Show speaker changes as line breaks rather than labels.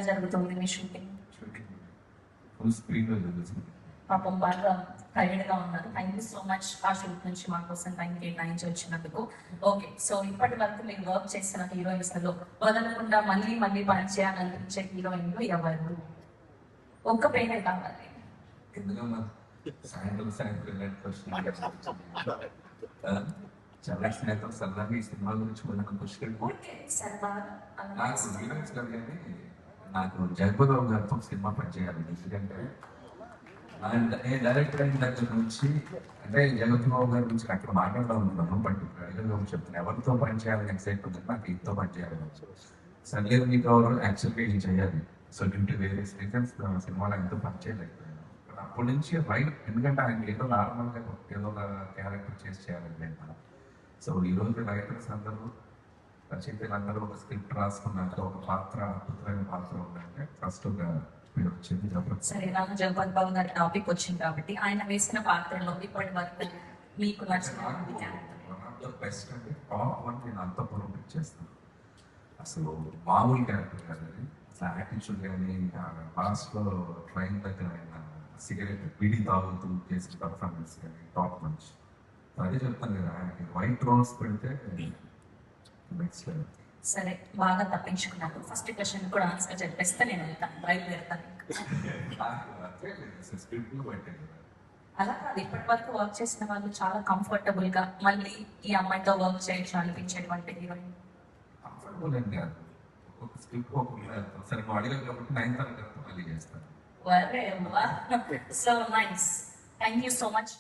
జరుగుతుంది మీ shooting?
Full speed లో జరుగుతుంది.
పాపం బాగా టైర్డ్ గా ఉన్నారు. థ్యాంక్ యూ సో మచ్ ఆ షూట్ నుంచి మా కోసం టైం కేటాయించి వచ్చినందుకు. ఓకే, సో ఇప్పటి వరకు మీరు వర్క్ చేసిన హీరోయిన్స్ లో వదలకుండా మళ్ళీ మళ్ళీ పని చేయాలనిపించే హీరోయిన్లు ఎవరు? ఒక్క పేరే కావాలి.
ఎందుకమ్మా సాయంత్రం ఇలాంటి క్వశ్చన్ చాలా స్నేహితులు సరదాగా ఈ సినిమా గురించి కొన్ని క్వశ్చన్ నాకు హీరోయిన్స్ కాదు కానీ నాకు జగపతిరావు గారితో సినిమా పనిచేయాలి. ఎందుకంటే నేను డైరెక్టర్ అయిన దగ్గర నుంచి అంటే జగపతిరావు గారి గురించి అక్కడ మాట్లాడడం ఉన్నాను. బట్ అడిగా చెప్తాను ఎవరితో పని చేయాలని ఎక్సైట్ నాకు ఇంతో పని చేయాలి. సంగీత గౌరవ్ యాక్చువల్గా ఇది చేయాలి. So due to various reasons సినిమాలో ఎంతో పని చేయలేకపోయాను. అప్పటి నుంచి రైట్ ఎందుకంటే ఆయన ఏదో నార్మల్గా ఏదో ఒక క్యారెక్టర్ చేయాలండి నేను. సో ఈరోజు రైటర్స్ అందరూ రచయితలందరూ ఒక స్క్రిప్ట్ రాసుకున్నాక ఒక పాత్ర అద్భుతమైన పాత్ర ఉందంటే ఫస్ట్ ఒక మీరు వచ్చింది జగపతి.
సరే, నాకు జగపతి బాబు గారి టాపిక్ వచ్చింది కాబట్టి ఆయన వేసిన పాత్రలో ఇప్పటి వరకు మీకు నచ్చిన
బెస్ట్ అంటే టాప్ వన్ నేను అంతపురం పిక్ చేస్తాను. అసలు మామూలు క్యారెక్టర్ కాదు అది. యాటిట్యూడ్ కానీ లాస్ట్లో ట్రైన్ దగ్గర ఆయన సిగరెట్ బిడి తాగుతూ చేసిన పర్ఫార్మెన్స్ కానీ టాప్ మంచి. అదే చెప్తాను కదా ఆయనకి వైట్ రోల్స్ పెడితే నెక్స్ట్ లెవెల్.
సరే, బాగా తప్పించుకున్నాను. ఫస్ట్ క్వశ్చన్ కూడా ఆన్సర్ చెప్పేస్తే నేను వెళ్తాను, బయలుదేరుతాను. అలా కాదు, ఇప్పటి వరకు వర్క్ చేసిన వాళ్ళు చాలా కంఫర్టబుల్ గా మళ్ళీ ఈ అమ్మాయితో వర్క్ చేయొచ్చు అనిపించేటువంటి హీరోయిన్
కంఫర్టబుల్ అండి. ఒక్కొక్క స్క్రిప్ట్ సరే నువ్వు అడిగావు కాబట్టి 9th తరగతి మళ్ళీ చేస్తాను.
So nice, thank you so much.